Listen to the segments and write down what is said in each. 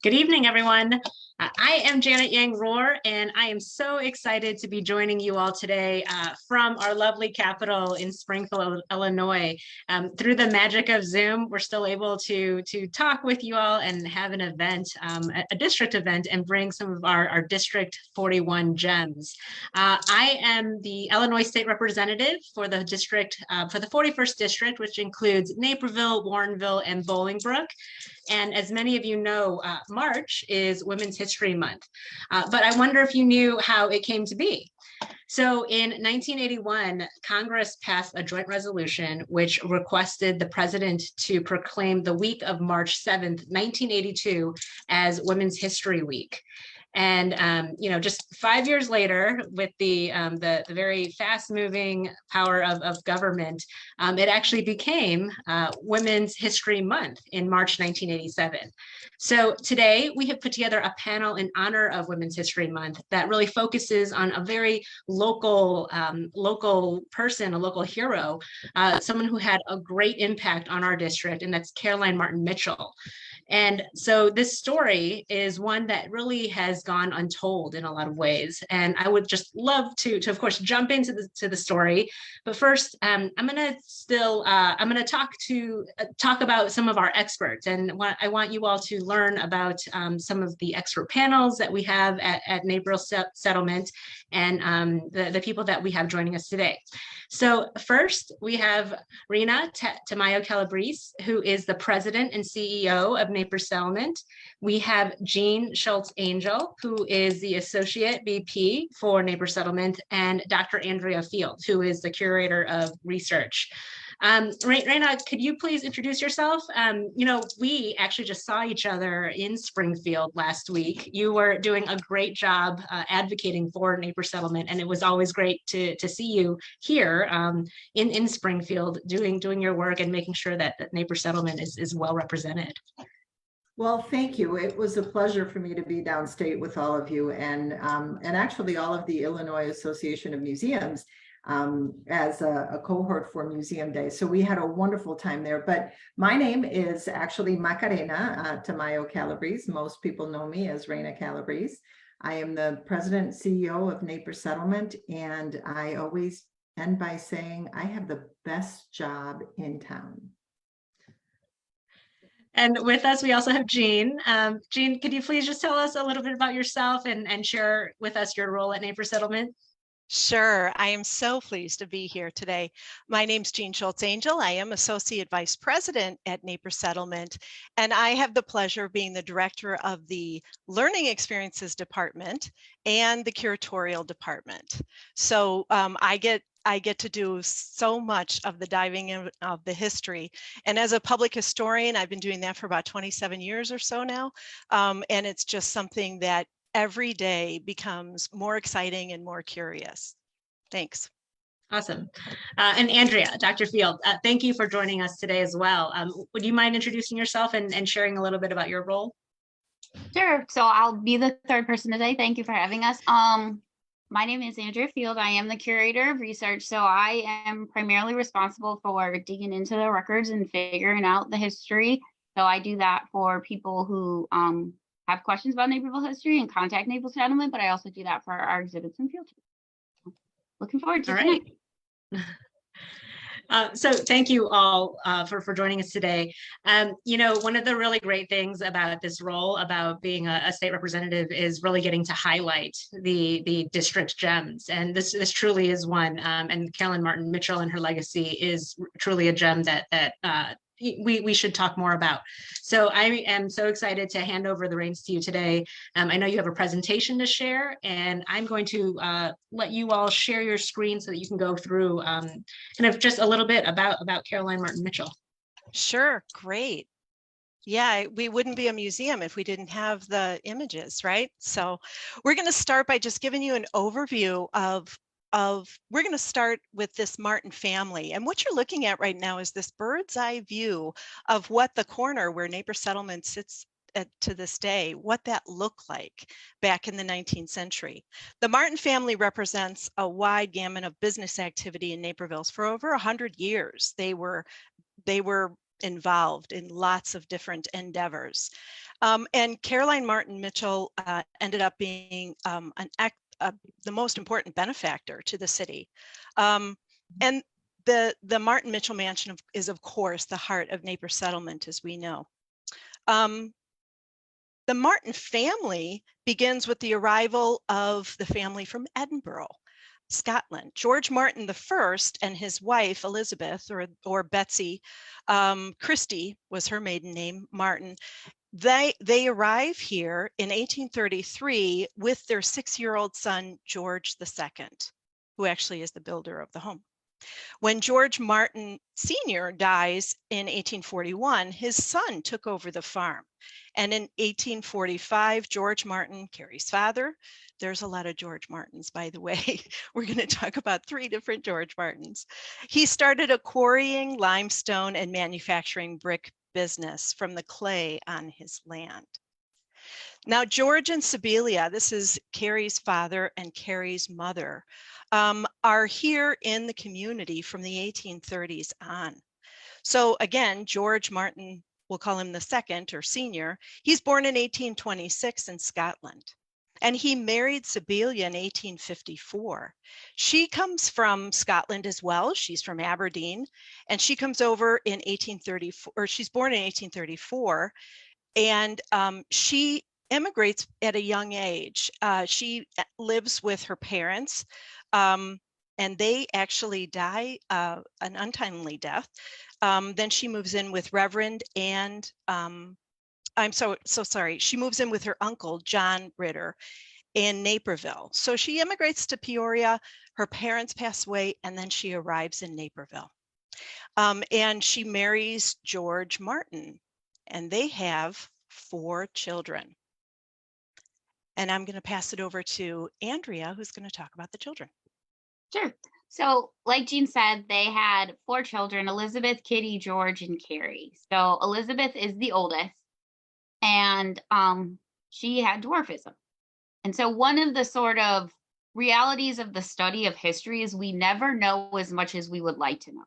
Good evening, everyone. I am Janet Yang Rohr, and I am so excited to be joining you all today from our lovely capital in Springfield, Illinois. Through the magic of Zoom, we're still able to talk with you all and have an event, a district event, and bring some of our District 41 gems. I am the Illinois State Representative for the district, for the 41st District, which includes Naperville, Warrenville, and Bolingbrook. And as many of you know, March is Women's History Month. But I wonder if you knew how it came to be. So in 1981, Congress passed a joint resolution which requested the president to proclaim the week of March 7th, 1982 as Women's History Week. And just 5 years later, with the very fast-moving power of government, it actually became Women's History Month in March 1987. So today we have put together a panel in honor of Women's History Month that really focuses on a very local person, a local hero, someone who had a great impact on our district, and that's Caroline Martin Mitchell. And so this story is one that really has gone untold in a lot of ways. And I would just love to of course, jump into the story. But first, I'm going to talk about some of our experts. And I want you all to learn about some of the expert panels that we have at Naperville Settlement and the people that we have joining us today. So first, we have Rena Tamayo-Calabrese, who is the president and CEO of Naperville Settlement. We have Jeanne Schultz Angel, who is the associate VP for Naperville Settlement, and Dr. Andrea Field, who is the curator of research. Rena, could you please introduce yourself? We actually just saw each other in Springfield last week. You were doing a great job advocating for Naperville Settlement, and it was always great to see you here in Springfield doing your work and making sure that Naperville Settlement is well represented. Well, thank you. It was a pleasure for me to be downstate with all of you and actually all of the Illinois Association of Museums as a cohort for Museum Day. So we had a wonderful time there. But my name is actually Macarena Tamayo-Calabrese. Most people know me as Rena Calabrese. I am the president and CEO of Naperville Settlement, and I always end by saying I have the best job in town. And with us, we also have Jeanne. Jeanne, could you please just tell us a little bit about yourself and share with us your role at Naperville Settlement? Sure. I am so pleased to be here today. My name's Jeanne Schultz Angel. I am Associate Vice President at Naperville Settlement, and I have the pleasure of being the Director of the Learning Experiences Department and the Curatorial Department. So I get to do so much of the diving in of the history. And as a public historian, I've been doing that for about 27 years or so now. And it's just something that every day becomes more exciting and more curious. Thanks. Awesome. And Andrea, Dr. Field, thank you for joining us today as well. Would you mind introducing yourself and sharing a little bit about your role? Sure. So I'll be the third person today. Thank you for having us. My name is Andrea Field. I am the curator of research. So I am primarily responsible for digging into the records and figuring out the history. So I do that for people who have questions about Naperville history and contact Naperville Settlement, but I also do that for our exhibits and field trips. Looking forward to tonight. So thank you all for joining us today. One of the really great things about this role, about being a state representative, is really getting to highlight the district gems. And this truly is one. And Caroline Martin Mitchell and her legacy is truly a gem that we should talk more about. So I am so excited to hand over the reins to you today. I know you have a presentation to share, and I'm going to let you all share your screen so that you can go through kind of just a little bit about Caroline Martin Mitchell. Sure, great. Yeah, we wouldn't be a museum if we didn't have the images, right? So we're going to start by just giving you an overview we're going to start with this Martin family. And what you're looking at right now is this bird's eye view of what the corner where Naperville Settlement sits to this day, what that looked like back in the 19th century. The Martin family represents a wide gamut of business activity in Naperville for over 100 years. They were involved in lots of different endeavors. And Caroline Martin Mitchell ended up being the most important benefactor to the city. And the Martin Mitchell Mansion is, of course, the heart of Naples settlement, as we know. The Martin family begins with the arrival of the family from Edinburgh, Scotland. George Martin I and his wife, Elizabeth, or Betsy, Christie was her maiden name, Martin. They arrive here in 1833 with their 6-year-old son, George II, who actually is the builder of the home. When George Martin Sr. dies in 1841, his son took over the farm. And in 1845, George Martin, Carrie's father, there's a lot of George Martins, by the way. We're going to talk about 3 different George Martins. He started a quarrying, limestone, and manufacturing brick business from the clay on his land. Now, George and Sibylla, this is Carrie's father and Carrie's mother, are here in the community from the 1830s on. So again, George Martin, we'll call him the second or senior, he's born in 1826 in Scotland. And he married Sibylla in 1854. She comes from Scotland as well. She's from Aberdeen, and she comes over in 1834, or she's born in 1834, and she immigrates at a young age. She lives with her parents, and they actually die an untimely death. Then she moves in with Reverend and I'm so sorry. She moves in with her uncle, John Ritter, in Naperville. So she immigrates to Peoria. Her parents pass away, and then she arrives in Naperville. And she marries George Martin, and they have 4 children. And I'm going to pass it over to Andrea, who's going to talk about the children. Sure. So like Jean said, they had 4 children, Elizabeth, Kitty, George, and Carrie. So Elizabeth is the oldest, and she had dwarfism. And so one of the sort of realities of the study of history is we never know as much as we would like to know.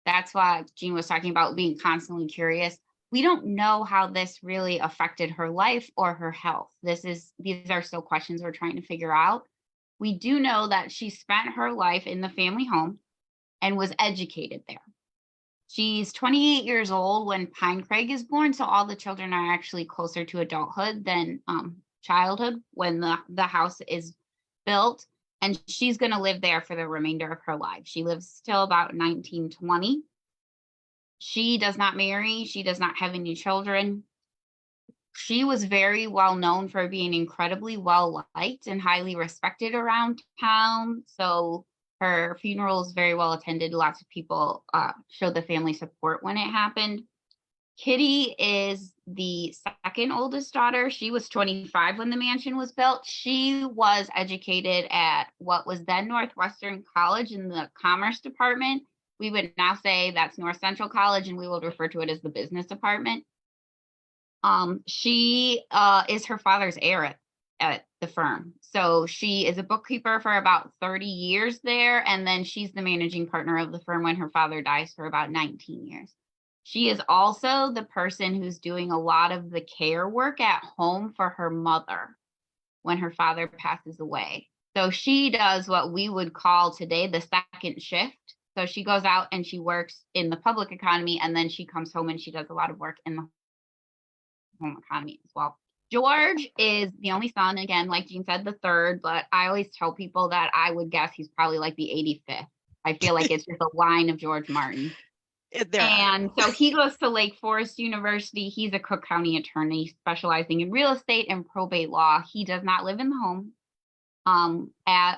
That's why Jean was talking about being constantly curious. We don't know how this really affected her life or her health. These are still questions we're trying to figure out. We do know that she spent her life in the family home and was educated there. She's 28 years old when Pine Craig is born, so all the children are actually closer to adulthood than childhood when the house is built, and she's going to live there for the remainder of her life. She lives till about 1920. She does not marry. She does not have any children. She was very well known for being incredibly well liked and highly respected around town. So her funeral is very well attended. Lots of people showed the family support when it happened. Kitty is the second oldest daughter. She was 25 when the mansion was built. She was educated at what was then Northwestern College in the Commerce Department. We would now say that's North Central College, and we will refer to it as the Business Department. She is her father's heir at the firm. So she is a bookkeeper for about 30 years there, and then she's the managing partner of the firm when her father dies for about 19 years. She is also the person who's doing a lot of the care work at home for her mother when her father passes away. So she does what we would call today the second shift. So she goes out and she works in the public economy, and then she comes home and she does a lot of work in the home economy as well. George is the only son, again, like Jean said, the third, but I always tell people that I would guess he's probably like the 85th. I feel like it's just a line of George Martin. So he goes to Lake Forest University. He's a Cook County attorney specializing in real estate and probate law. He does not live in the home.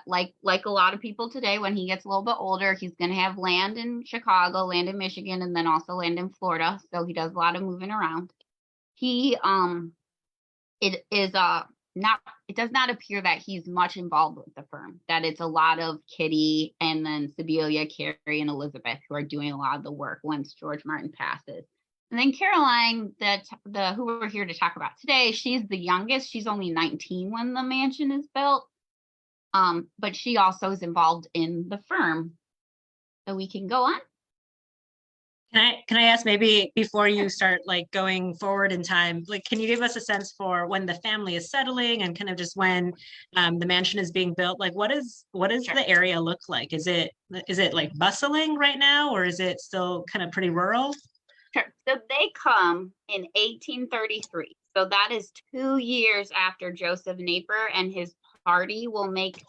Like a lot of people today, when he gets a little bit older, he's going to have land in Chicago, land in Michigan, and then also land in Florida. So he does a lot of moving around. It does not appear that he's much involved with the firm, that it's a lot of Kitty and then Sibylla, Carrie, and Elizabeth who are doing a lot of the work once George Martin passes. And then Caroline, who we're here to talk about today, she's the youngest. She's only 19 when the mansion is built. But she also is involved in the firm. So we can go on. Can I ask, maybe before you start like going forward in time, like can you give us a sense for when the family is settling and kind of just when the mansion is being built? Like what does Sure. the area look like? Is it like bustling right now, or is it still kind of pretty rural? Sure. So they come in 1833. So that is 2 years after Joseph Napier and his party will make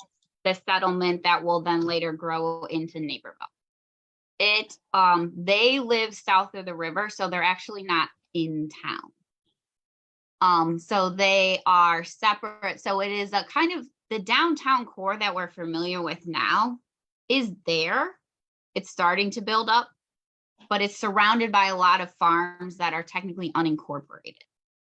the settlement that will then later grow into Naperville. They live south of the river, so they're actually not in town. So they are separate. So it is a kind of the downtown core that we're familiar with now is there. It's starting to build up, but it's surrounded by a lot of farms that are technically unincorporated.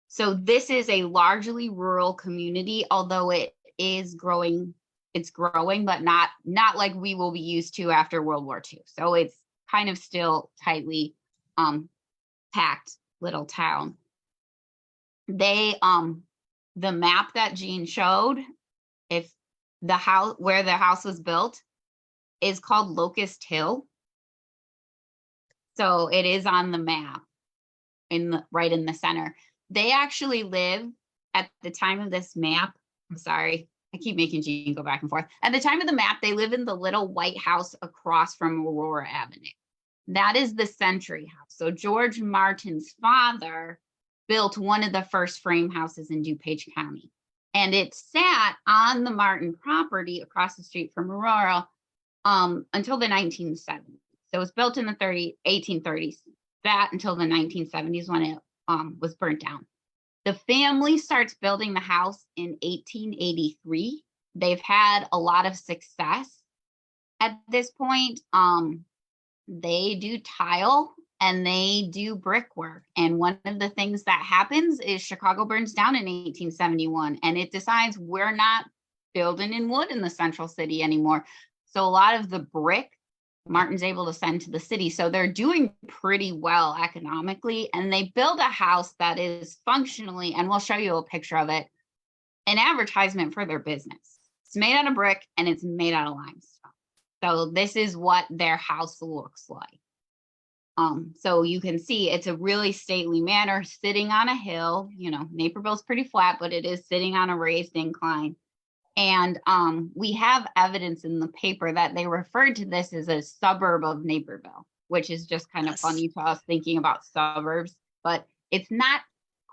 So this is a largely rural community, although it is growing. It's growing, but not like we will be used to after World War II. So it's kind of still tightly packed little town. They the map that Jeanne showed, if the house where the house was built is called Locust Hill. So it is on the map right in the center. They actually live at the time of this map. I'm sorry, I keep making Jeanne go back and forth. At the time of the map, they live in the little white house across from Aurora Avenue. That is the Century House. So George Martin's father built one of the first frame houses in DuPage County. And it sat on the Martin property across the street from Aurora until the 1970s. So it was built in the 1830s, that until the 1970s when it was burnt down. The family starts building the house in 1883. They've had a lot of success at this point. They do tile and they do brickwork. And one of the things that happens is Chicago burns down in 1871 and it decides we're not building in wood in the central city anymore. So a lot of the brick Martin's able to send to the city. So they're doing pretty well economically. And they build a house that is functionally, and we'll show you a picture of it, an advertisement for their business. It's made out of brick and it's made out of limestone. So this is what their house looks like. So you can see it's a really stately manor sitting on a hill. You know, Naperville's pretty flat, but it is sitting on a raised incline. And we have evidence in the paper that they referred to this as a suburb of Naperville, which is just kind of funny to us thinking about suburbs, but it's not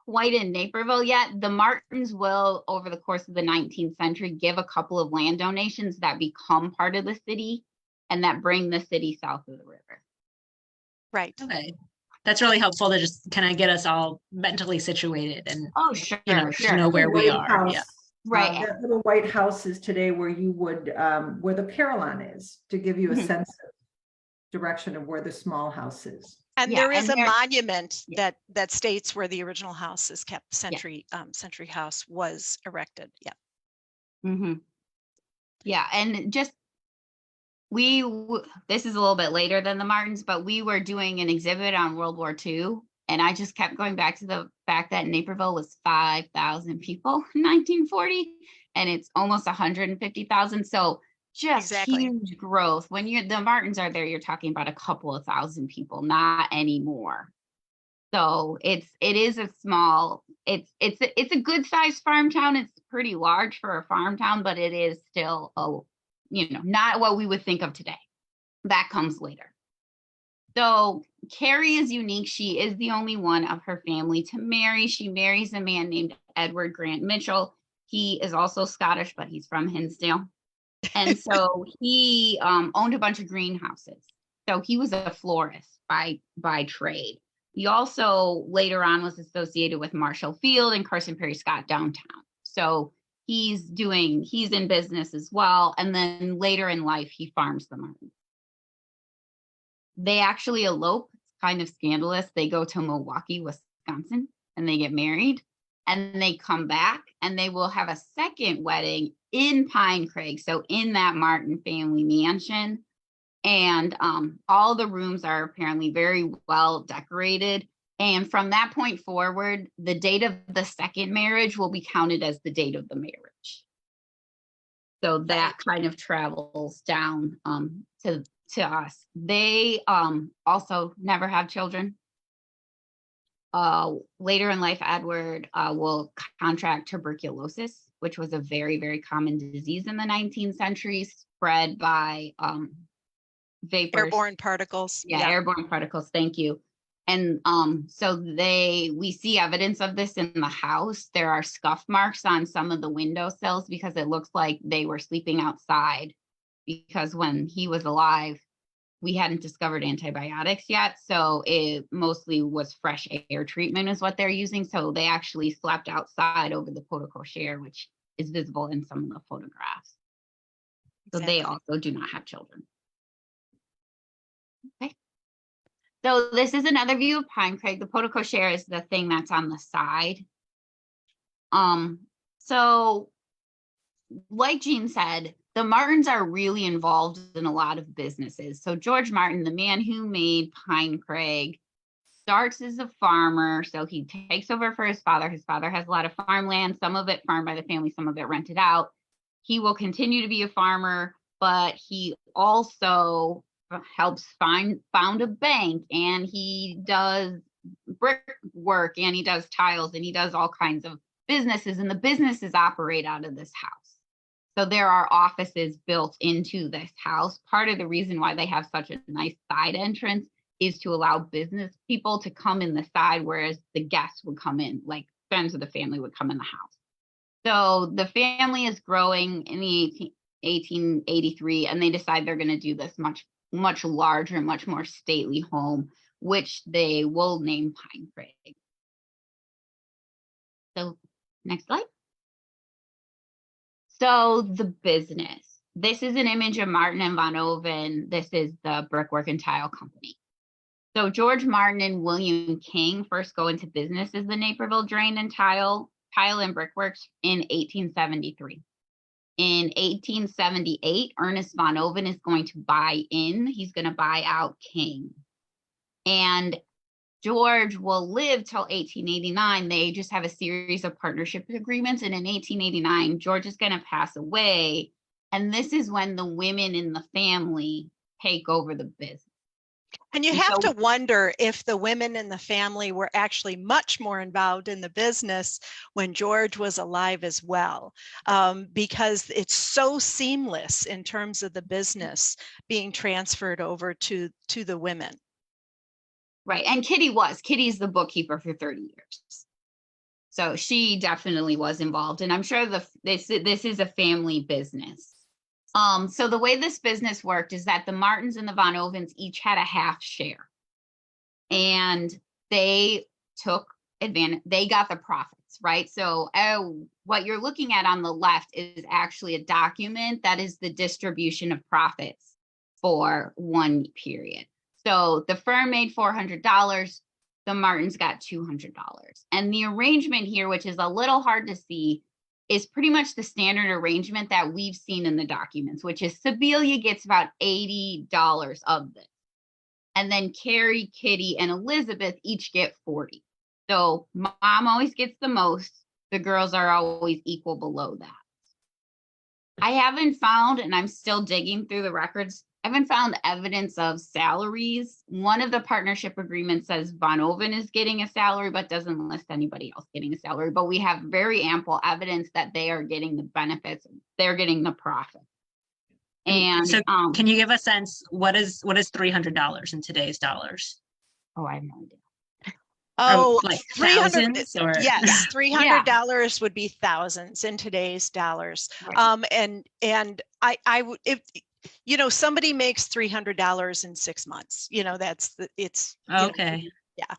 quite in Naperville yet. The Martins will, over the course of the 19th century, give a couple of land donations that become part of the city and that bring the city south of the river. Right. Okay. That's really helpful to just kind of get us all mentally situated and Sure, to know where we are. House, yeah. Right. That little white house is today where you would, where the Carillon is, to give you a sense of direction of where the small house is. And Yeah, there is and a there- monument that states where the original house is kept. Century House was erected. Yeah. Mm-hmm. Yeah, and just this is a little bit later than the Martins, but we were doing an exhibit on World War II, and I just kept going back to the fact that Naperville was 5,000 people in 1940, and it's almost 150,000. So just huge growth. When the Martins are there, you're talking about a couple of thousand people, not anymore. So it is a small. It's a good sized farm town. It's pretty large for a farm town, but it is still not what we would think of today. That comes later. So Carrie is unique. She is the only one of her family to marry. She marries a man named Edward Grant Mitchell. He is also Scottish, but he's from Hinsdale. And so he owned a bunch of greenhouses. So he was a florist by trade. He also later on was associated with Marshall Field and Carson Perry Scott downtown. So he's in business as well. And then later in life, he farms the Martins. They actually elope. It's kind of scandalous. They go to Milwaukee, Wisconsin, and they get married. And they come back and they will have a second wedding in Pine Crag. So in that Martin family mansion. And all the rooms are apparently very well decorated. And from that point forward, the date of the second marriage will be counted as the date of the marriage. So that kind of travels down to to us. They also never have children. Later in life, Edward will contract tuberculosis, which was a very, very common disease in the 19th century, spread by vapors. Airborne particles. Yeah, airborne particles. Thank you. And so we see evidence of this in the house. There are scuff marks on some of the windowsills because it looks like they were sleeping outside, because when he was alive, we hadn't discovered antibiotics yet. So it mostly was fresh air treatment is what they're using. So they actually slept outside over the pot de cochere, which is visible in some of the photographs. So they also do not have children. Okay. So this is another view of Pine Crag. The pot de cochere is the thing that's on the side. So like Jeanne said, the Martins are really involved in a lot of businesses. So George Martin, the man who made Pine Crag, starts as a farmer. So he takes over for his father. His father has a lot of farmland, some of it farmed by the family, some of it rented out. He will continue to be a farmer, but he also helps found a bank, and he does brick work, and he does tiles, and he does all kinds of businesses, and the businesses operate out of this house. So there are offices built into this house. Part of the reason why they have such a nice side entrance is to allow business people to come in the side, whereas the guests would come in, like friends of the family would come in the house. So the family is growing in the 1883, and they decide they're going to do this much larger, much more stately home, which they will name Pine Crag. So next slide. So the business. This is an image of Martin and Van Oven. This is the brickwork and tile company. So George Martin and William King first go into business as the Naperville Drain and Tile and Brickworks in 1873. In 1878, Ernest Van Oven is going to buy in. He's going to buy out King. And George will live till 1889. They just have a series of partnership agreements. And in 1889, George is going to pass away. And this is when the women in the family take over the business. And you have to wonder if the women in the family were actually much more involved in the business when George was alive as well, because it's so seamless in terms of the business being transferred over to the women. Right. And Kitty's the bookkeeper for 30 years. So she definitely was involved. And I'm sure this is a family business. So the way this business worked is that the Martins and the Van Ovens each had a half share. And they took advantage, they got the profits, right? So what you're looking at on the left is actually a document that is the distribution of profits for one period. So the firm made $400, the Martins got $200. And the arrangement here, which is a little hard to see, is pretty much the standard arrangement that we've seen in the documents, which is Sibylla gets about $80 of this. And then Carrie, Kitty, and Elizabeth each get 40. So mom always gets the most. The girls are always equal below that. I haven't found, and I'm still digging through the records, I haven't found evidence of salaries. One of the partnership agreements says Van Oven is getting a salary, but doesn't list anybody else getting a salary. But we have very ample evidence that they are getting the benefits. They're getting the profit. And so can you give a sense, what is $300 in today's dollars? Oh, I have no idea. Oh, like $300, or yes, $300 would be thousands in today's dollars. Right. And I would, if you know, somebody makes $300 in 6 months, you know, it's okay. You know, yeah,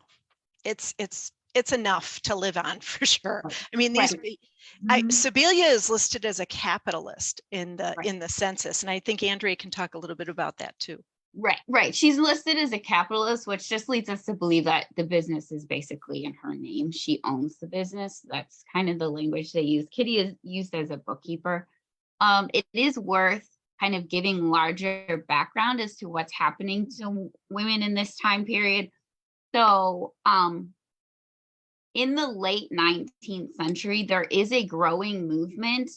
it's enough to live on for sure. I mean, Sibylla is listed as a capitalist in the census, and I think Andrea can talk a little bit about that too. Right. She's listed as a capitalist, which just leads us to believe that the business is basically in her name. She owns the business. That's kind of the language they use. Kitty is used as a bookkeeper. It is worth kind of giving larger background as to what's happening to women in this time period. So in the late 19th century, there is a growing movement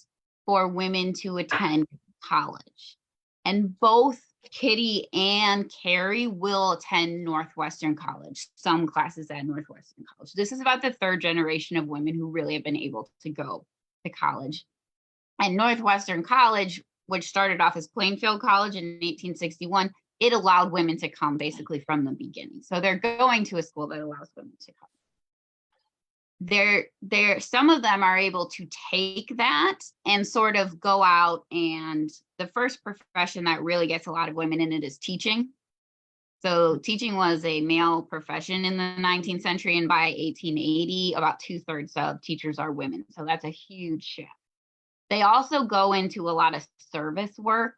for women to attend college. And both Kitty and Carrie will attend Northwestern College, some classes at Northwestern College. This is about the third generation of women who really have been able to go to college. And Northwestern College, which started off as Plainfield College in 1861, it allowed women to come basically from the beginning. So they're going to a school that allows women to come. Some of them are able to take that and sort of go out, and the first profession that really gets a lot of women in it is teaching. So teaching was a male profession in the 19th century, and by 1880, about 2/3 of teachers are women. So that's a huge shift. They also go into a lot of service work.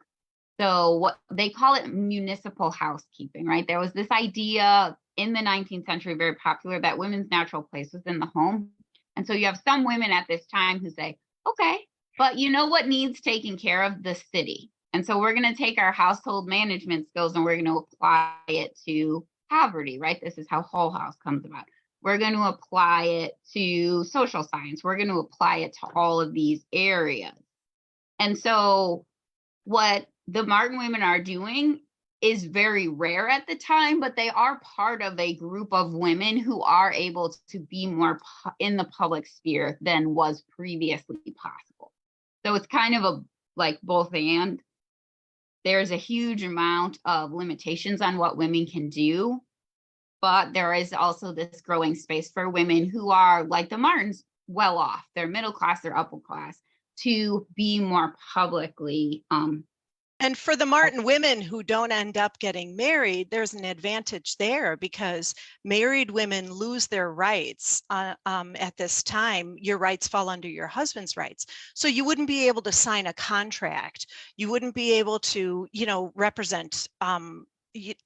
So what they call it municipal housekeeping, right? There was this idea in the 19th century, very popular, that women's natural place was in the home. And so you have some women at this time who say, okay, but you know what needs taking care of? The city. And so we're going to take our household management skills and we're going to apply it to poverty, right? This is how Hull House comes about. We're going to apply it to social science. We're going to apply it to all of these areas. And so what the Martin women are doing is very rare at the time, but they are part of a group of women who are able to be more in the public sphere than was previously possible. So it's kind of a like both and. There's a huge amount of limitations on what women can do, but there is also this growing space for women who are like the Martins, well off, they're middle class, they're upper class, to be more publicly And for the Martin women who don't end up getting married, there's an advantage there because married women lose their rights at this time. Your rights fall under your husband's rights. So you wouldn't be able to sign a contract. You wouldn't be able to, represent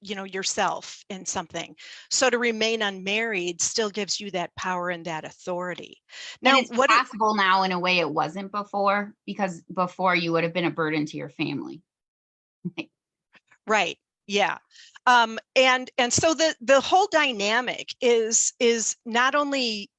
yourself in something. So to remain unmarried still gives you that power and that authority. Now, it's possible now in a way it wasn't before, because before you would have been a burden to your family. Right. Yeah. And so the whole dynamic is not only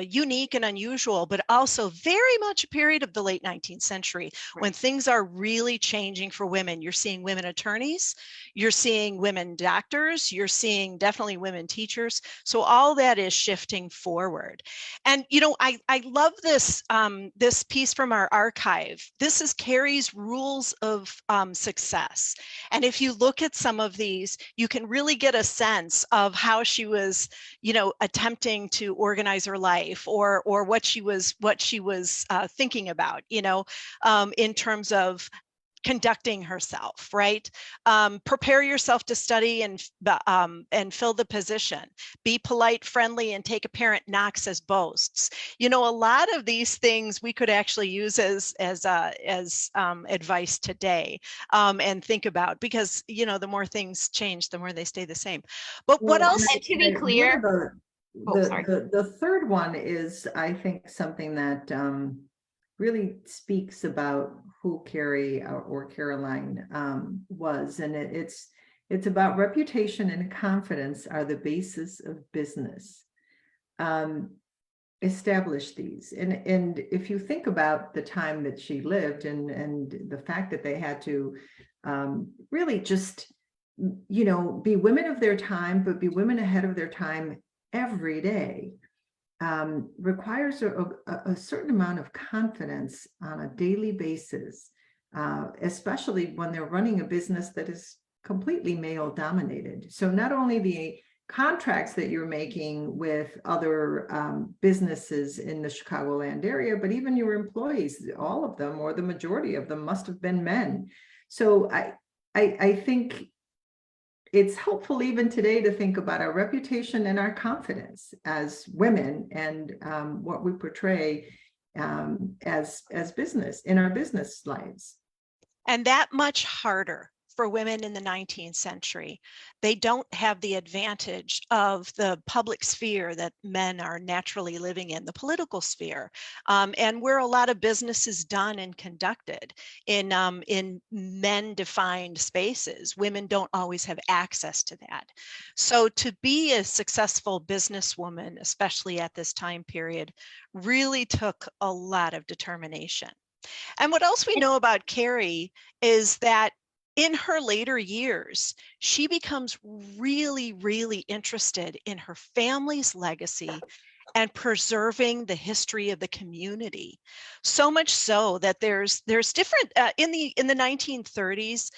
unique and unusual, but also very much a period of the late 19th century when things are really changing for women. You're seeing women attorneys, you're seeing women doctors, you're seeing definitely women teachers. So all that is shifting forward. And, I love this, this piece from our archive. This is Carrie's Rules of Success. And if you look at some of these, you can really get a sense of how she was, attempting to organize her life or what she was thinking about, in terms of conducting herself, right? Prepare yourself to study and fill the position. Be polite, friendly, and take apparent knocks as boasts. A lot of these things we could actually use as advice today and think about, because the more things change, the more they stay the same. But what else? And to be clear, the third one is, I think, something that really speaks about who Carrie or Caroline was, and it's about reputation and confidence are the basis of business. Establish these, and if you think about the time that she lived and the fact that they had to really just be women of their time, but be women ahead of their time every day, requires a certain amount of confidence on a daily basis, especially when they're running a business that is completely male dominated. So not only the contracts that you're making with other businesses in the Chicagoland area, but even your employees, all of them or the majority of them must have been men. So I think it's helpful even today to think about our reputation and our confidence as women and what we portray as business in our business lives. And that much harder for women in the 19th century. They don't have the advantage of the public sphere that men are naturally living in, the political sphere, and where a lot of business is done and conducted in men-defined spaces. Women don't always have access to that. So to be a successful businesswoman, especially at this time period, really took a lot of determination. And what else we know about Carrie is that in her later years, she becomes really, really interested in her family's legacy and preserving the history of the community. So much so that there's different in the 1930s.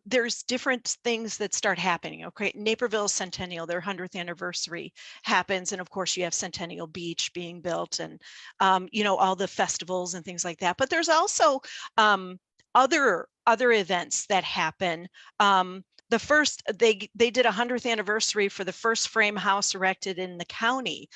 There's different things that start happening. Okay, Naperville's centennial, their 100th anniversary happens, and of course you have Centennial Beach being built, and you know, all the festivals and things like that. But there's also other events that happen. The first, they did a 100th anniversary for the first frame house erected in the county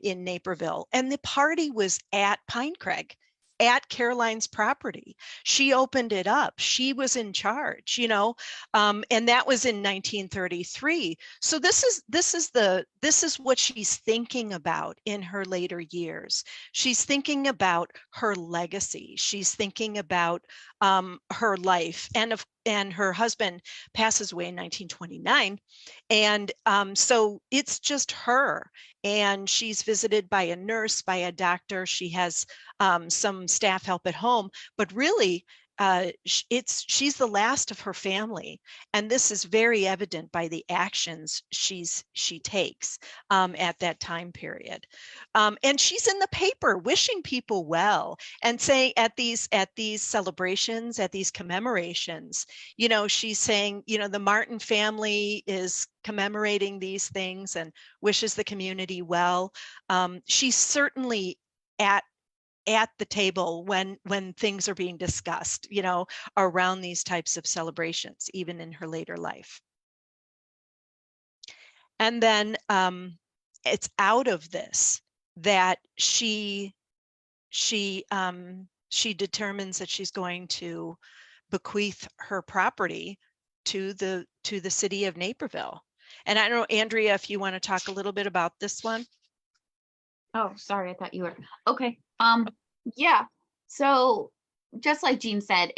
in Naperville, and the party was at Pine Crag, at Caroline's property. She opened it up. She was in charge, you know, and that was in 1933. So this is what she's thinking about in her later years. She's thinking about her legacy. She's thinking about her life, and her husband passes away in 1929, and so it's just her. And she's visited by a nurse, by a doctor. She has some staff help at home, but really she's the last of her family, and this is very evident by the actions she takes at that time period. And she's in the paper wishing people well, and saying at these celebrations, at these commemorations, you know, she's saying, you know, the Martin family is commemorating these things and wishes the community well. She's certainly at the table when things are being discussed, you know, around these types of celebrations, even in her later life. And then it's out of this that she determines that she's going to bequeath her property to the city of Naperville. And I don't know, Andrea, if you want to talk a little bit about this one. Oh, sorry, I thought you were okay. Yeah. So just like Jeanne said,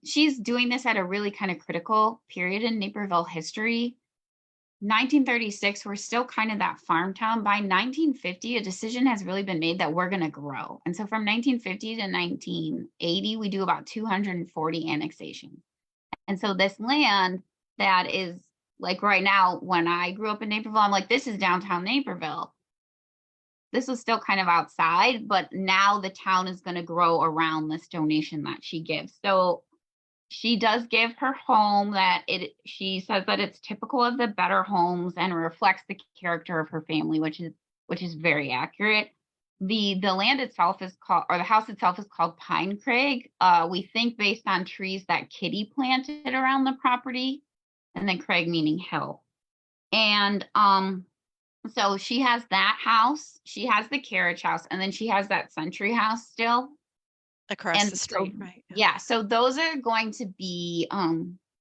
she's doing this at a really kind of critical period in Naperville history. 1936, we're still kind of that farm town. By 1950, a decision has really been made that we're going to grow. And so from 1950 to 1980, we do about 240 annexations. And so this land that is like right now, when I grew up in Naperville, I'm like, this is downtown Naperville. This was still kind of outside, but now the town is going to grow around this donation that she gives. So she does give her home that she says that it's typical of the better homes and reflects the character of her family, which is very accurate. The land itself is called, or the house itself is called Pine Crag. We think based on trees that Kitty planted around the property, and then Craig meaning hill. And so she has that house, she has the carriage house, and then she has that century house still Across the street, right? Yeah, so those are going to be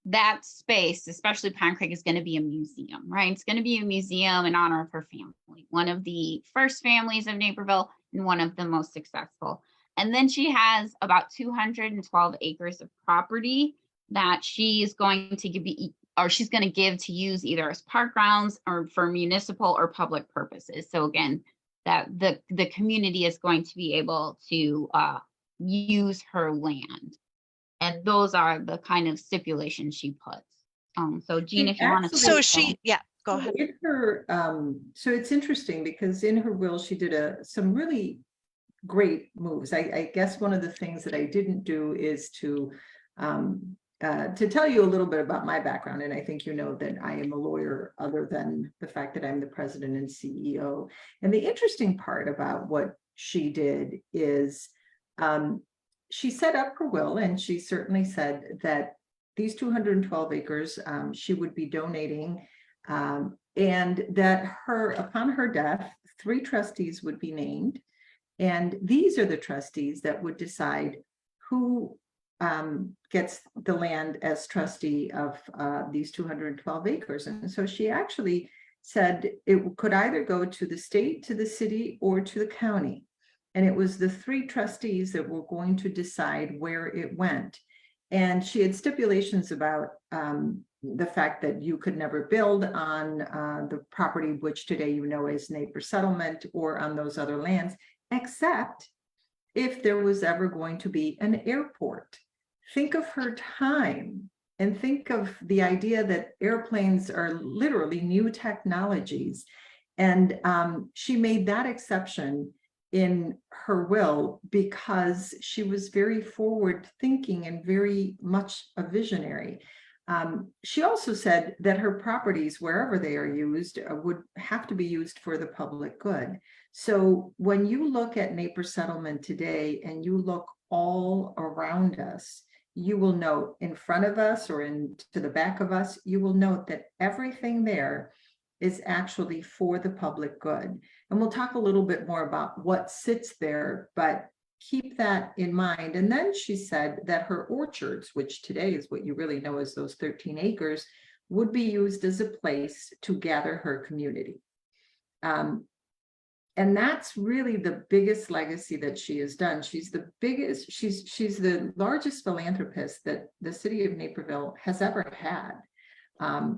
that space, especially Pine Crag, is going to be a museum, right? It's going to be a museum in honor of her family, one of the first families of Naperville and one of the most successful. And then she has about 212 acres of property that she is going to she's going to give to use either as park grounds or for municipal or public purposes. So again, that the community is going to be able to use her land. And those are the kind of stipulations she puts. So Jeanne, if you want to. So go ahead. In her, so it's interesting because in her will, she did some really great moves. I guess one of the things that I didn't do is to tell you a little bit about my background. And I think you know that I am a lawyer, other than the fact that I'm the president and CEO. And the interesting part about what she did is she set up her will, and she certainly said that these 212 acres she would be donating, and that upon her death, 3 trustees would be named. And these are the trustees that would decide who gets the land as trustee of these 212 acres. And so she actually said it could either go to the state, to the city, or to the county. And it was the 3 trustees that were going to decide where it went. And she had stipulations about the fact that you could never build on the property, which today you know as Napier Settlement, or on those other lands, except if there was ever going to be an airport. Think of her time and think of the idea that airplanes are literally new technologies. And she made that exception in her will because she was very forward thinking and very much a visionary. She also said that her properties, wherever they are used, would have to be used for the public good. So when you look at Naples Settlement today and you look all around us, you will note in front of us or to the back of us, you will note that everything there is actually for the public good. And we'll talk a little bit more about what sits there, but keep that in mind. And then she said that her orchards, which today is what you really know as those 13 acres, would be used as a place to gather her community. And that's really the biggest legacy that she has done. She's the biggest, she's the largest philanthropist that the city of Naperville has ever had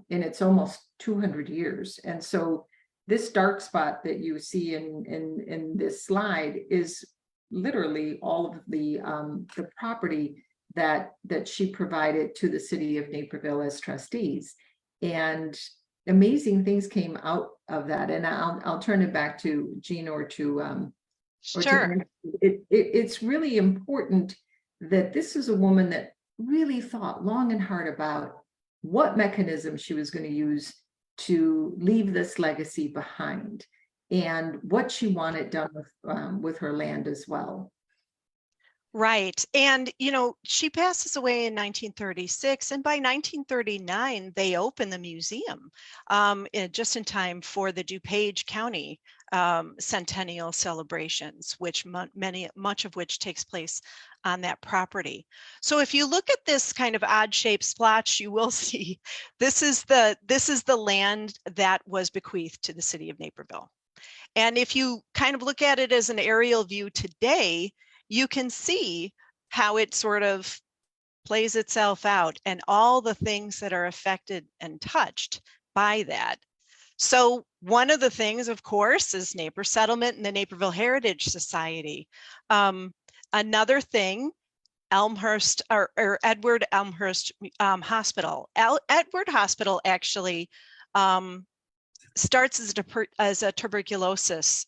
in its almost 200 years. And so this dark spot that you see in this slide is literally all of the property that she provided to the city of Naperville as trustees. And amazing things came out of that. And I'll turn it back to Jeanne or to Sure. It's really important that this is a woman that really thought long and hard about what mechanism she was going to use to leave this legacy behind and what she wanted done with her land as well. Right. And, you know, she passes away in 1936, and by 1939, they open the museum just in time for the DuPage County centennial celebrations, which much of which takes place on that property. So if you look at this kind of odd shaped splotch, you will see this is the land that was bequeathed to the city of Naperville. And if you kind of look at it as an aerial view today, you can see how it sort of plays itself out and all the things that are affected and touched by that. So one of the things, of course, is Naples Settlement and the Naperville Heritage Society. Another thing, Elmhurst or Edward Elmhurst Hospital. Edward Hospital actually starts as a tuberculosis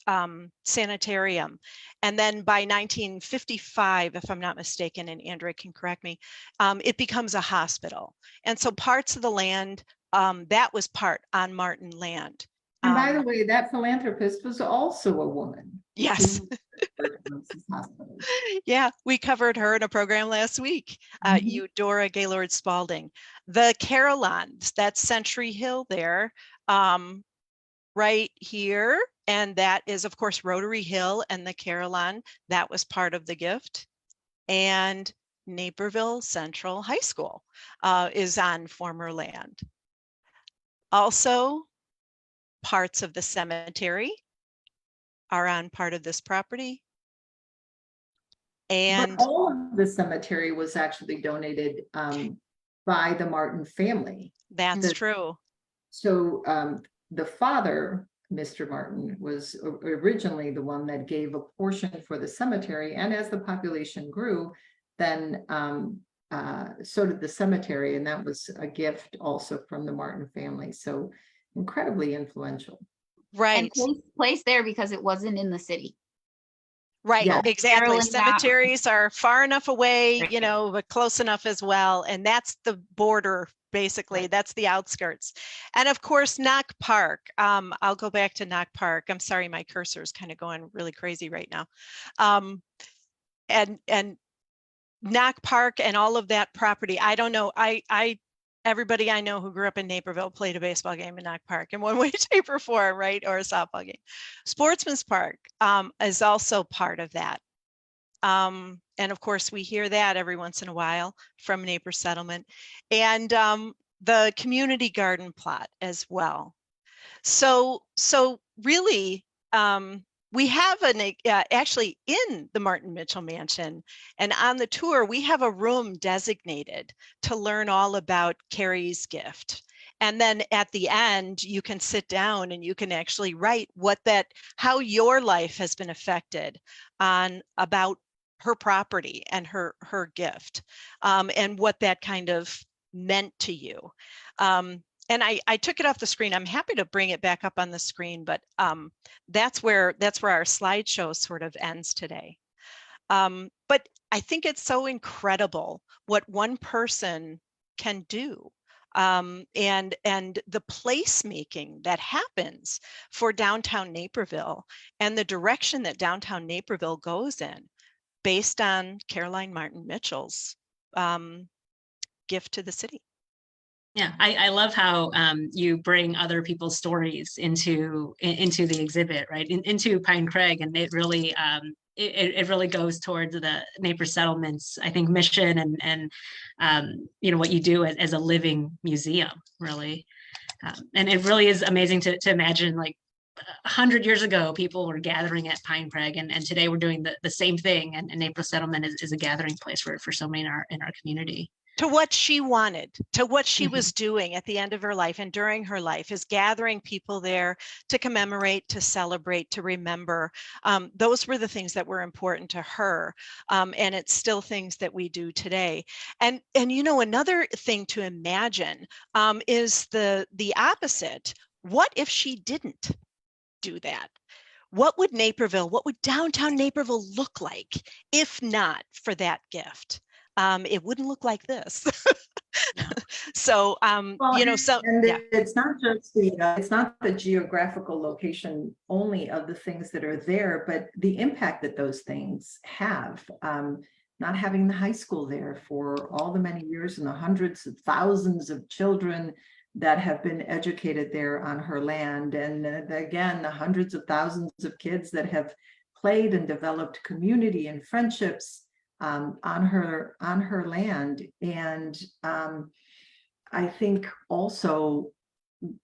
sanitarium. And then by 1955, if I'm not mistaken, and Andrea can correct me, it becomes a hospital. And so parts of the land, that was part on Martin land. And by the way, that philanthropist was also a woman. Yes. Yeah, we covered her in a program last week. Eudora Gaylord Spalding. The Carillons, that's Century Hill there, right here. And that is, of course, Rotary Hill and the Carillon. That was part of the gift. And Naperville Central High School is on former land. Also, parts of the cemetery are on part of this property. And but all of the cemetery was actually donated by the Martin family. That's true. So the father, Mr. Martin, was originally the one that gave a portion for the cemetery. And as the population grew, then so did the cemetery. And that was a gift also from the Martin family. So incredibly influential. Right. And placed there because it wasn't in the city. Right, Yeah. exactly. Cemeteries are far enough away, you know, but close enough as well. And that's the border, basically. That's the outskirts. And of course, Knock Park. I'll go back to Knock Park. I'm sorry, my cursor is kind of going really crazy right now. And Knock Park and all of that property. I don't know. Everybody I know who grew up in Naperville played a baseball game in Knock Park in one way, shape, or form, right? Or a softball game. Sportsman's Park is also part of that. And of course, we hear that every once in a while from Naples Settlement. And the community garden plot as well. So really, we have actually in the Martin Mitchell Mansion and on the tour, we have a room designated to learn all about Carrie's gift. And then at the end, you can sit down and you can actually write how your life has been affected about her property and her gift, and what that kind of meant to you. And I took it off the screen. I'm happy to bring it back up on the screen, but that's where our slideshow sort of ends today. But I think it's so incredible what one person can do. And the placemaking that happens for downtown Naperville and the direction that downtown Naperville goes in based on Caroline Martin Mitchell's gift to the city. Yeah, I love how you bring other people's stories into the exhibit, right? Into Pine Crag, and it really it really goes towards the Naples Settlement's, I think, mission and you know, what you do as a living museum, really. And it really is amazing to imagine, like 100 years ago, people were gathering at Pine Crag, and today we're doing the same thing. And Naples Settlement is a gathering place for so many in our community. To what she wanted, to what she was doing at the end of her life and during her life, is gathering people there to commemorate, to celebrate, to remember. Those were the things that were important to her. And it's still things that we do today. And you know, another thing to imagine is the opposite. What if she didn't do that? What would Naperville, what would downtown Naperville look like if not for that gift? It wouldn't look like this. So, Well, you know, so and yeah. it's not just it's not the geographical location only of the things that are there, but the impact that those things have. Not having the high school there for all the many years and the hundreds of thousands of children that have been educated there on her land, and again, the hundreds of thousands of kids that have played and developed community and friendships on her land. And I think also,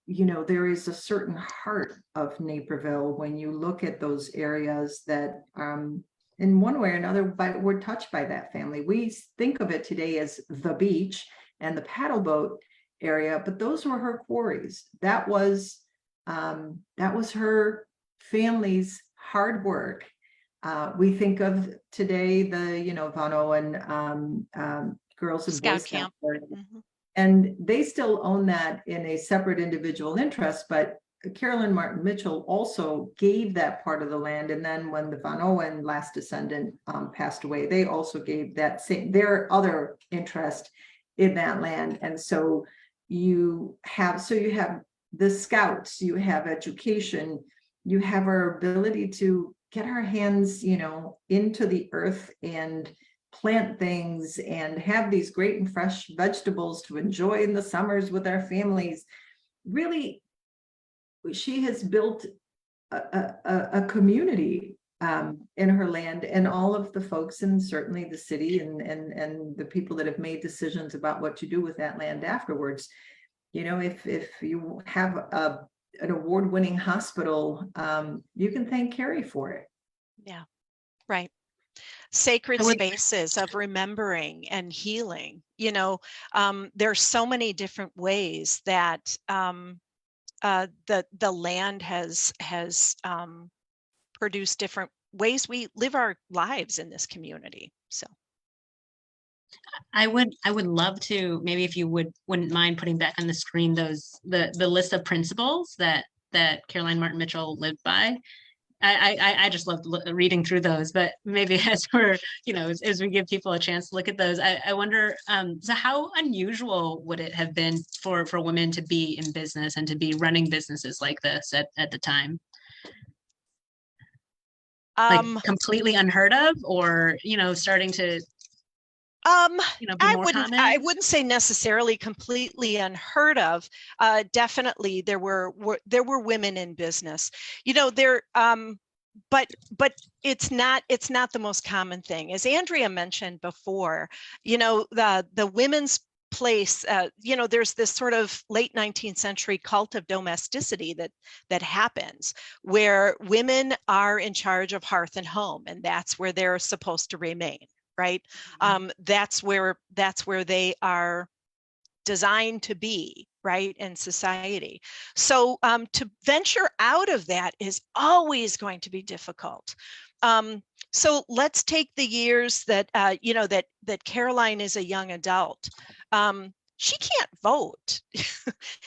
you know, there is a certain heart of Naperville when you look at those areas that in one way or another were touched by that family. We think of it today as the beach and the paddle boat area, but those were her quarries. That was her family's hard work. We think of today the, you know, Von Owen Girls and Scout Boy Scout camp. and they still own that in a separate individual interest, but Caroline Martin Mitchell also gave that part of the land. And then when the Von Owen last descendant passed away, they also gave that their other interest in that land. And so you have the Scouts, you have education, you have our ability to get our hands, you know, into the earth and plant things and have these great and fresh vegetables to enjoy in the summers with our families. Really, she has built a community in her land, and all of the folks, and certainly the city and the people that have made decisions about what to do with that land afterwards. You know, if you have an award-winning hospital, you can thank Carrie for it. Yeah, right. Sacred spaces of remembering and healing. You know, there's so many different ways that the land has produced different ways we live our lives in this community. So I would love to, maybe if you wouldn't mind putting back on the screen the list of principles that Caroline Martin Mitchell lived by. I just loved reading through those, but maybe as we're, you know, as we give people a chance to look at those, I wonder, so how unusual would it have been for women to be in business and to be running businesses like this at the time? Like completely unheard of, or, you know, starting to, you know, be more common? I wouldn't say necessarily completely unheard of. Definitely there were women in business, you know, there, but it's not the most common thing. As Andrea mentioned before, you know, the women's place, you know, there's this sort of late 19th century cult of domesticity that happens, where women are in charge of hearth and home, and that's where they're supposed to remain. Right. That's where they are designed to be, right, in society. So to venture out of that is always going to be difficult. So let's take the years that you know, that Caroline is a young adult. she can't vote.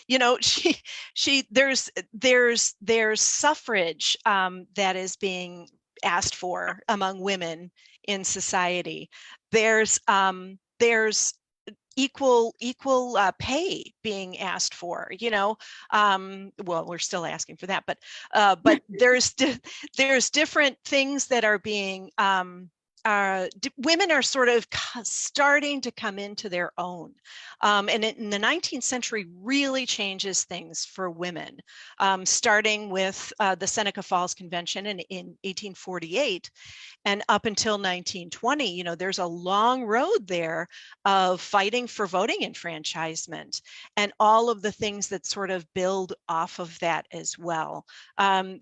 You know, there's suffrage that is being asked for among women in society. There's equal pay being asked for, you know. Well, we're still asking for that, but there's different things that are being women are sort of starting to come into their own. And in the 19th century really changes things for women, starting with the Seneca Falls Convention in 1848 and up until 1920. You know, there's a long road there of fighting for voting enfranchisement and all of the things that sort of build off of that as well.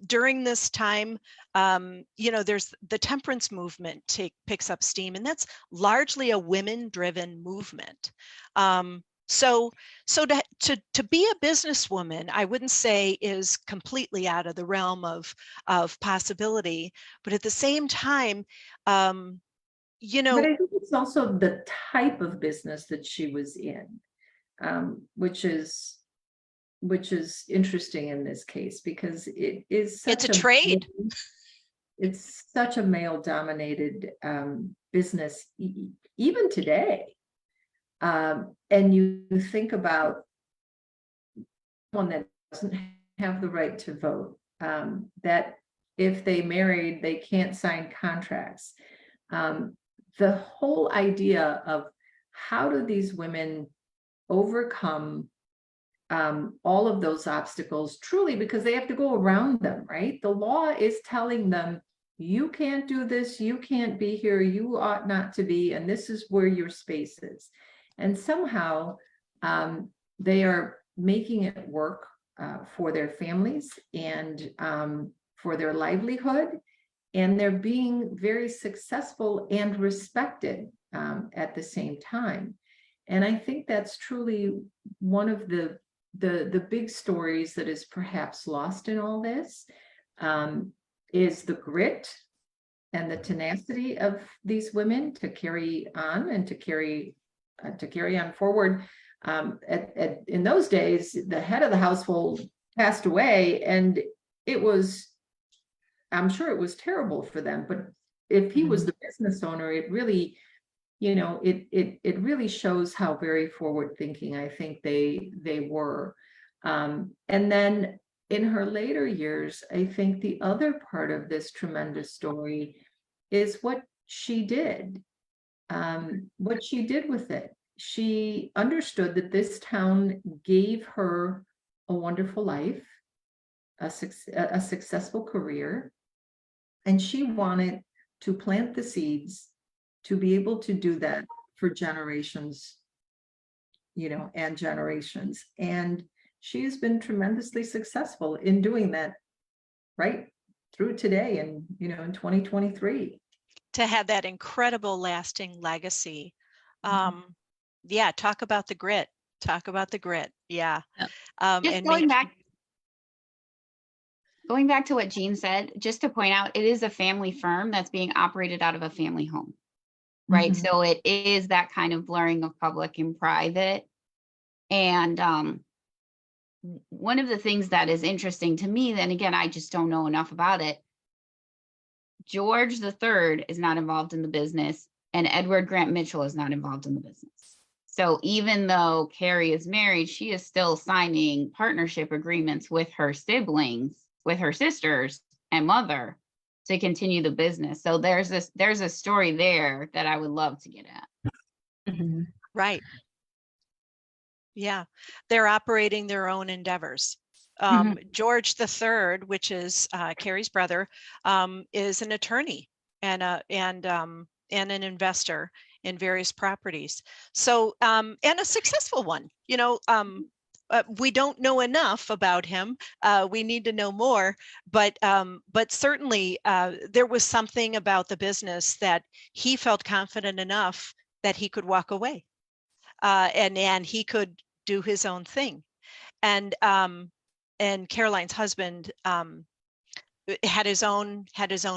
During this time, you know, there's the temperance movement picks up steam, and that's largely a women-driven movement. So to be a businesswoman, I wouldn't say is completely out of the realm of possibility, but at the same time, you know, but I think it's also the type of business that she was in, which is interesting in this case, because it is such it's a trade. It's such a male-dominated business, even today. And you think about one that doesn't have the right to vote, that if they married, they can't sign contracts. The whole idea of how do these women overcome all of those obstacles, truly, because they have to go around them, right? The law is telling them, you can't do this, you can't be here, you ought not to be, and this is where your space is. And somehow they are making it work for their families and for their livelihood. And they're being very successful and respected at the same time. And I think that's truly one of the big stories that is perhaps lost in all this, is the grit and the tenacity of these women to carry on and to carry on forward. In those days, the head of the household passed away, and it was, I'm sure it was terrible for them, but if he was the business owner, it really, you know, it really shows how very forward thinking I think they were. And then in her later years, I think the other part of this tremendous story is what she did. What she did with it. She understood that this town gave her a wonderful life, a successful career, and she wanted to plant the seeds to be able to do that for generations, you know, and generations. And she has been tremendously successful in doing that right through today, and, you know, in 2023. To have that incredible lasting legacy. Yeah, talk about the grit. Yeah. Just and going back to what Jeanne said, just to point out, it is a family firm that's being operated out of a family home, right? So it is that kind of blurring of public and private. And one of the things that is interesting to me, then again, I just don't know enough about it. George III is not involved in the business, and Edward Grant Mitchell is not involved in the business. So even though Carrie is married, she is still signing partnership agreements with her siblings, with her sisters and mother, to continue the business. So there's a story there that I would love to get at. Right. Yeah, they're operating their own endeavors. George III, which is Carrie's brother, is an attorney and an investor in various properties. So and a successful one. You know, we don't know enough about him. We need to know more. But certainly there was something about the business that he felt confident enough that he could walk away, and he could do his own thing. And Caroline's husband had his own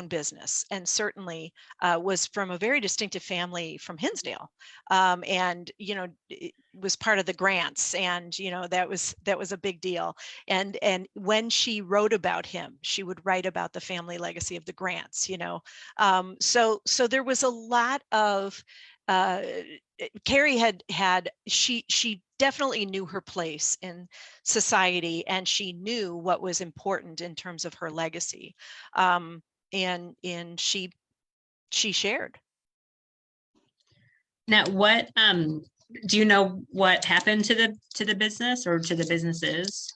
business, and certainly was from a very distinctive family from Hinsdale, and it was part of the Grants, and that was a big deal. And when she wrote about him, she would write about the family legacy of the Grants. So there was a lot of Carrie she definitely knew her place in society, and she knew what was important in terms of her legacy, and she shared. Now, what do you know what happened to the business or to the businesses?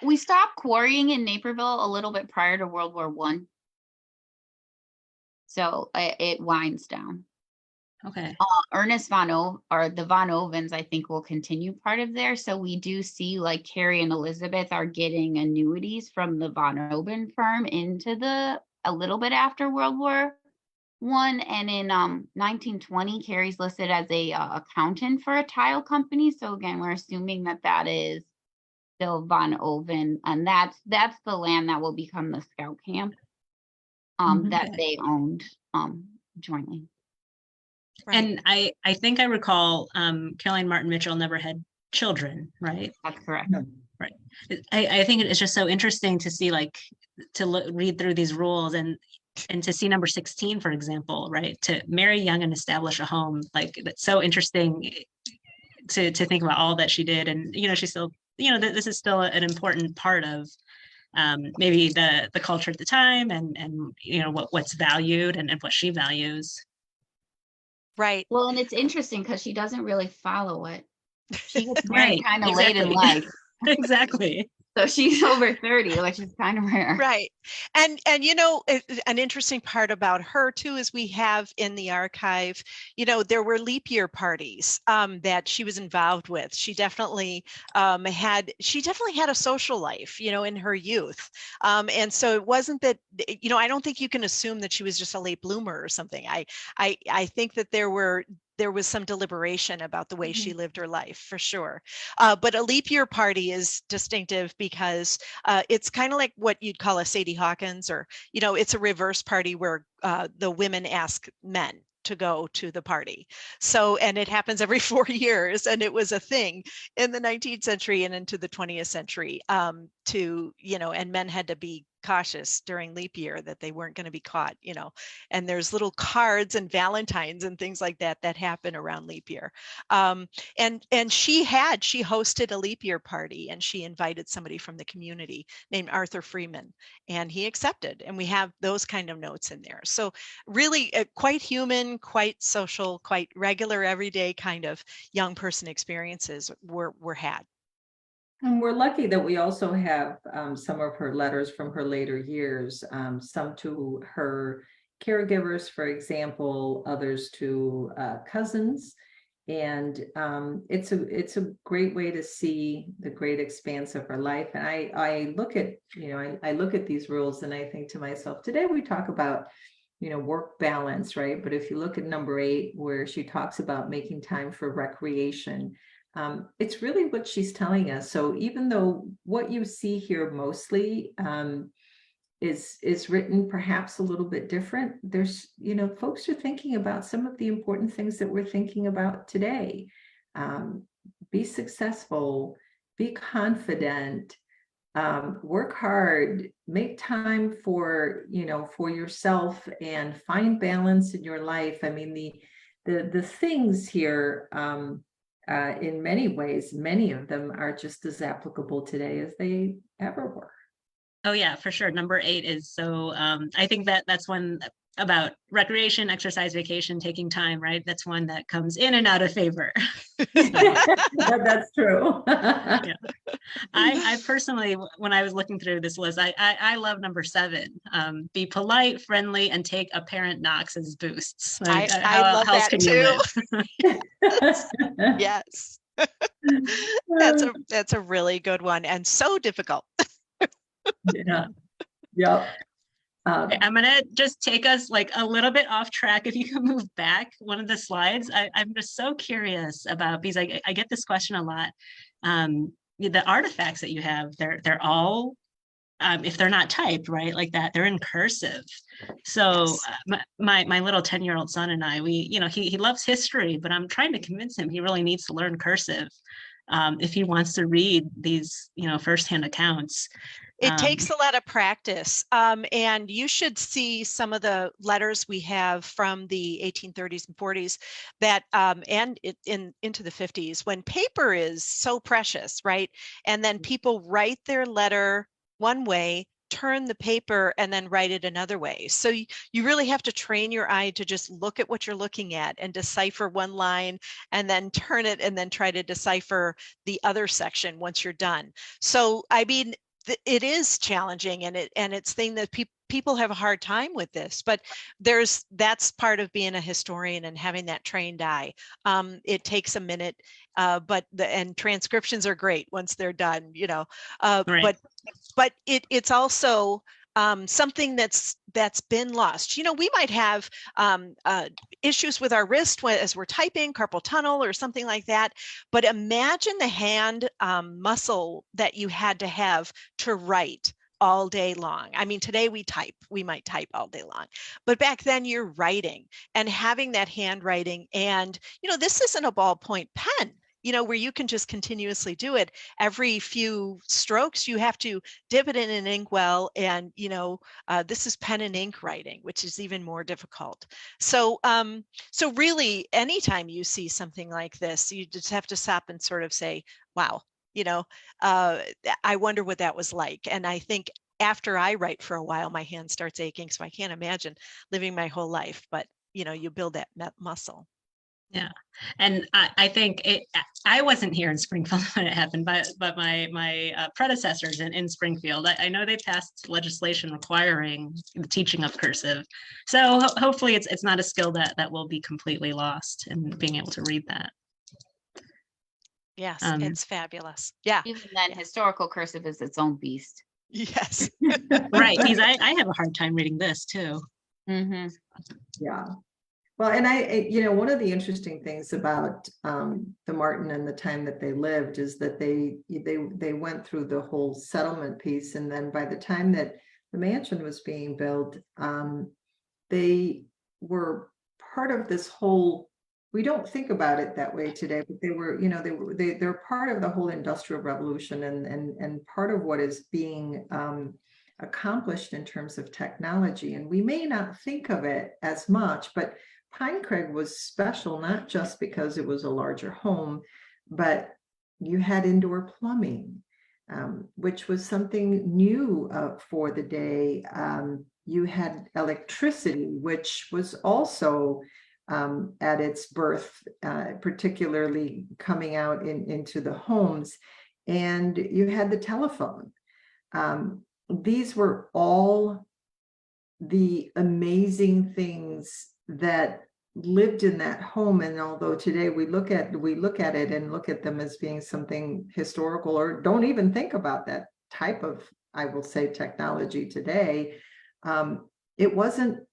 We stopped quarrying in Naperville a little bit prior to World War I. So it winds down. Okay. Ernest or the Von Ovens, I think, will continue part of there. So we do see like Carrie and Elizabeth are getting annuities from the Von Oven firm into a little bit after World War I. And in 1920, Carrie's listed as a accountant for a tile company. So again, we're assuming that is still Von Oven, and that's the land that will become the scout camp that they owned jointly. Right. And I think I recall Caroline Martin Mitchell never had children, right? That's correct. Right. I think it's just so interesting to see, like, read through these rules and to see number 16, for example, right? To marry young and establish a home. Like, that's so interesting to think about all that she did. And, she's still, this is still an important part of maybe the culture at the time, and what's valued and what she values. Right. Well, and it's interesting because she doesn't really follow it. She gets Right, married kind of late in exactly. life. Exactly. So she's over 30, which is kind of rare. Right. And an interesting part about her too is we have in the archive, there were leap year parties that she was involved with. She definitely had a social life, in her youth. And so it wasn't that, I don't think you can assume that she was just a late bloomer or something. I think that there was some deliberation about the way she lived her life, for sure. But a leap year party is distinctive because it's kind of like what you'd call a Sadie Hawkins, or, it's a reverse party where the women ask men to go to the party. So, and it happens every 4 years, and it was a thing in the 19th century and into the 20th century and men had to be cautious during leap year that they weren't going to be caught, and there's little cards and Valentines and things like that happen around leap year. And she hosted a leap year party, and she invited somebody from the community named Arthur Freeman, and he accepted, and we have those kind of notes in there. So really quite human, quite social, quite regular, everyday kind of young person experiences were had. And we're lucky that we also have some of her letters from her later years, some to her caregivers, for example, others to cousins. And it's a great way to see the great expanse of her life. And I look at, I look at these rules and I think to myself, today we talk about, work balance, right? But if you look at number 8, where she talks about making time for recreation, it's really what she's telling us. So even though what you see here mostly is written perhaps a little bit different, there's, folks are thinking about some of the important things that we're thinking about today. Be successful, be confident, work hard, make time for, for yourself, and find balance in your life. I mean, the things here, in many ways, many of them are just as applicable today as they ever were. Oh yeah, for sure. Number 8 is so, I think that's one about recreation, exercise, vacation, taking time, right? That's one that comes in and out of favor. That's true. Yeah. I personally, when I was looking through this list, I love number 7. Be polite, friendly, and take apparent knocks as boosts. Like, I love that too. Yes. That's a really good one, and so difficult. Yeah. Yep. I'm gonna just take us like a little bit off track. If you can move back one of the slides, I'm just so curious about, because I get this question a lot. The artifacts that you have, they're all if they're not typed, right, like that, they're in cursive. So my little 10-year-old son and I, we, he loves history, but I'm trying to convince him he really needs to learn cursive if he wants to read these, firsthand accounts. It takes a lot of practice. And you should see some of the letters we have from the 1830s and 40s that, into the 50s, when paper is so precious, right? And then people write their letter one way, turn the paper, and then write it another way. So you really have to train your eye to just look at what you're looking at and decipher one line and then turn it and then try to decipher the other section once you're done. So, I mean, it is challenging, and it's thing that people have a hard time with this, but that's part of being a historian and having that trained eye. It takes a minute, but transcriptions are great once they're done, right. But it's also something that's been lost. We might have issues with our wrist as we're typing, carpal tunnel or something like that. But imagine the hand muscle that you had to have to write all day long. I mean, today we might type all day long, but back then you're writing and having that handwriting. And, this isn't a ballpoint pen, where you can just continuously do it. Every few strokes, you have to dip it in an inkwell, and this is pen and ink writing, which is even more difficult. So, so really, anytime you see something like this, you just have to stop and sort of say, "Wow, I wonder what that was like." And I think after I write for a while, my hand starts aching, so I can't imagine living my whole life. But you build that muscle. Yeah. And I think I wasn't here in Springfield when it happened, but my predecessors in Springfield, I know they passed legislation requiring the teaching of cursive. So hopefully it's not a skill that will be completely lost in being able to read that. Yes, it's fabulous. Yeah. Even that historical cursive is its own beast. Yes. Right. Because I have a hard time reading this too. Mm-hmm. Yeah. Well, and one of the interesting things about the Martin and the time that they lived is that they went through the whole settlement piece, and then by the time that the mansion was being built, they were part of this whole. We don't think about it that way today, but they're part of the whole Industrial Revolution and part of what is being accomplished in terms of technology. And we may not think of it as much, but Pinecrag was special, not just because it was a larger home, but you had indoor plumbing, which was something new for the day. You had electricity, which was also at its birth, particularly coming out into the homes. And you had the telephone. These were all the amazing things that lived in that home. And although today we look at it and look at them as being something historical, or don't even think about that type of, I will say, technology today, it wasn't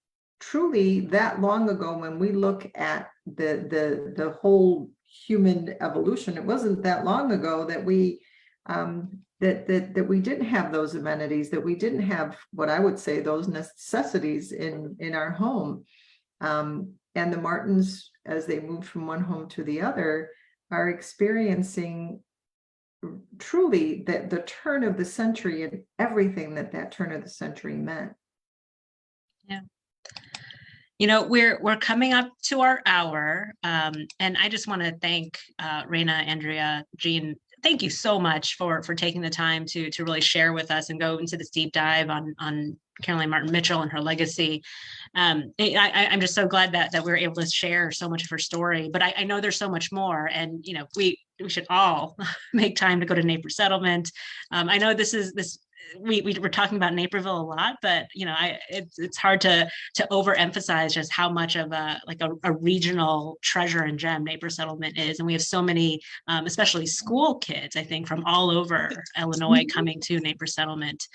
truly that long ago. When we look at the whole human evolution, it wasn't that long ago that we that we didn't have those amenities, that we didn't have what I would say those necessities in our home. And the Martins, as they moved from one home to the other, are experiencing truly the turn of the century and everything that turn of the century meant. Yeah. We're coming up to our hour, and I just want to thank Rena, Andrea, Jeanne. Thank you so much for taking the time to really share with us and go into this deep dive on Caroline Martin Mitchell and her legacy. I'm just so glad that we were able to share so much of her story, but I know there's so much more, and we should all make time to go to Napier Settlement. I know we're talking about Naperville a lot, but it's hard to overemphasize just how much of a regional treasure and gem Napier Settlement is. And we have so many, especially school kids, I think, from all over Illinois coming to Napier Settlement.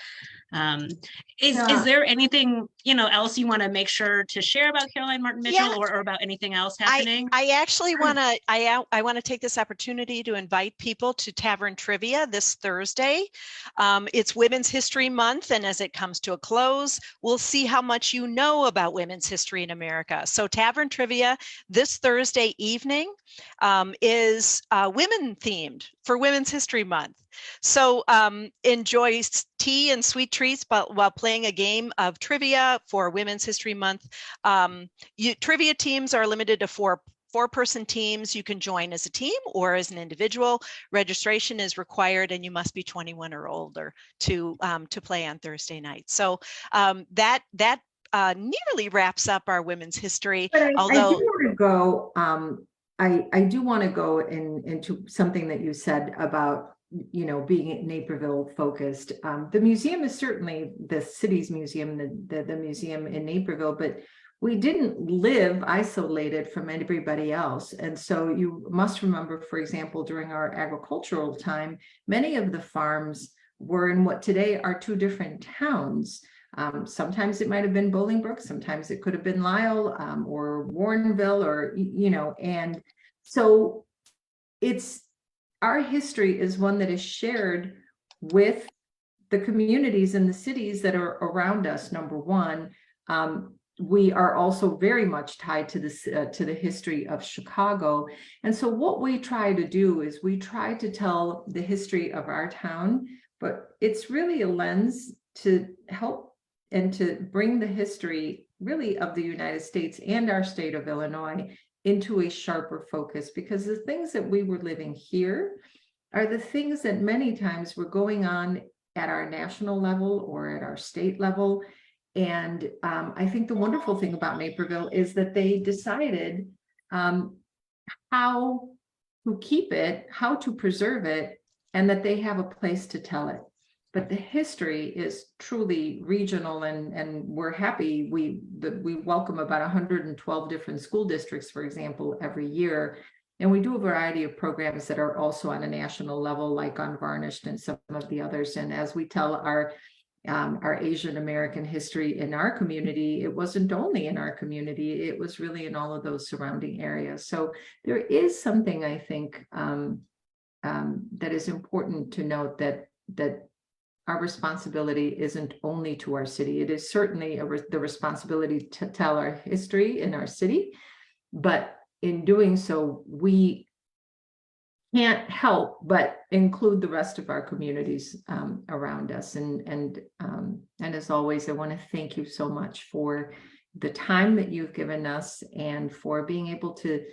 Is there anything, else you want to make sure to share about Caroline Martin Mitchell, Yeah. or about anything else happening? I actually want to, I want to take this opportunity to invite people to Tavern Trivia this Thursday. It's Women's History Month, and as it comes to a close, we'll see how much you know about women's history in America. So Tavern Trivia this Thursday evening is women themed for Women's History Month. So enjoy tea and sweet treats while playing a game of trivia for Women's History Month. Trivia teams are limited to four-person teams. You can join as a team or as an individual. Registration is required, and you must be 21 or older to play on Thursday night. So that nearly wraps up our women's history. But I Although do want to go. I do want to go into something that you said about being Naperville focused. The museum is certainly the city's museum, the museum in Naperville, but we didn't live isolated from everybody else. And so you must remember, for example, during our agricultural time, many of the farms were in what today are two different towns. Sometimes it might have been Bolingbrook, sometimes it could have been Lisle, or Warrenville, or, and so our history is one that is shared with the communities and the cities that are around us, number one. We are also very much tied to the history of Chicago. And so what we try to do is we try to tell the history of our town, but it's really a lens to help and to bring the history really of the United States and our state of Illinois into a sharper focus, because the things that we were living here are the things that many times were going on at our national level or at our state level. And I think the wonderful thing about Naperville is that they decided how to keep it, how to preserve it, and that they have a place to tell it. But the history is truly regional, and we're happy. We welcome about 112 different school districts, for example, every year. And we do a variety of programs that are also on a national level, like Unvarnished and some of the others. And as we tell our Asian American history in our community, it wasn't only in our community, it was really in all of those surrounding areas. So there is something, I think, that is important to note, that our responsibility isn't only to our city. It is certainly the responsibility to tell our history in our city, but in doing so, we can't help but include the rest of our communities around us. And as always, I want to thank you so much for the time that you've given us and for being able to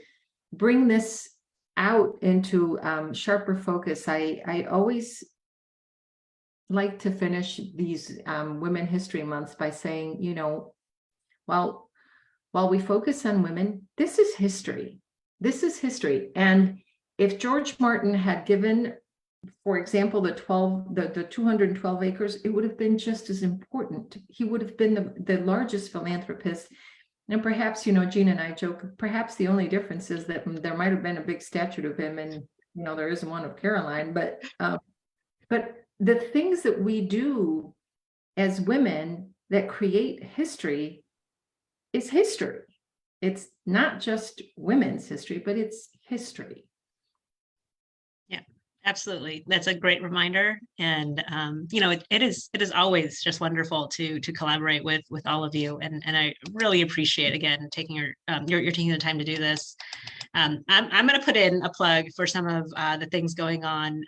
bring this out into sharper focus. I always like to finish these Women History Months by saying, while we focus on women, this is history. This is history. And if George Martin had given, for example, the 212 acres, it would have been just as important. He would have been the largest philanthropist. And perhaps, Jeanne and I joke, perhaps the only difference is that there might have been a big statue of him, and there isn't one of Caroline, but the things that we do as women that create history is history. It's not just women's history, but it's history. Yeah, absolutely. That's a great reminder. And, it is always just wonderful to collaborate with all of you. And I really appreciate, again, taking you're taking the time to do this. I'm going to put in a plug for some of the things going on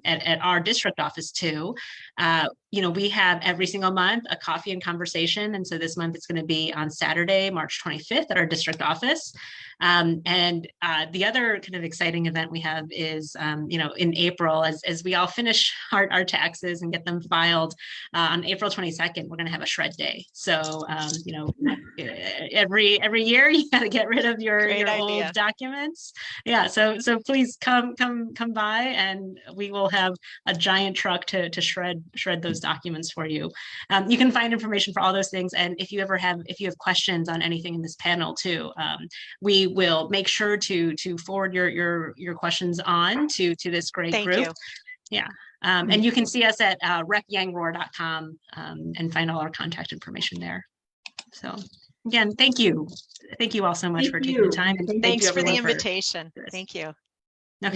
at our district office too. We have every single month a coffee and conversation. And so this month it's going to be on Saturday, March 25th at our district office. And the other kind of exciting event we have is, in April, as we all finish our taxes and get them filed on April 22nd, we're going to have a shred day. So, every year you got to get rid of your old documents. Yeah. So please come by, and we will have a giant truck to shred those documents for you. You can find information for all those things. And if you have questions on anything in this panel too, we will make sure to forward your questions on to this great group. Thank you. Yeah. And you can see us at repyangroar.com and find all our contact information there. So again, thank you. Thank you all so much Thank for taking the you. time. And Thank thank Thanks you for the everyone invitation. this. Thank you.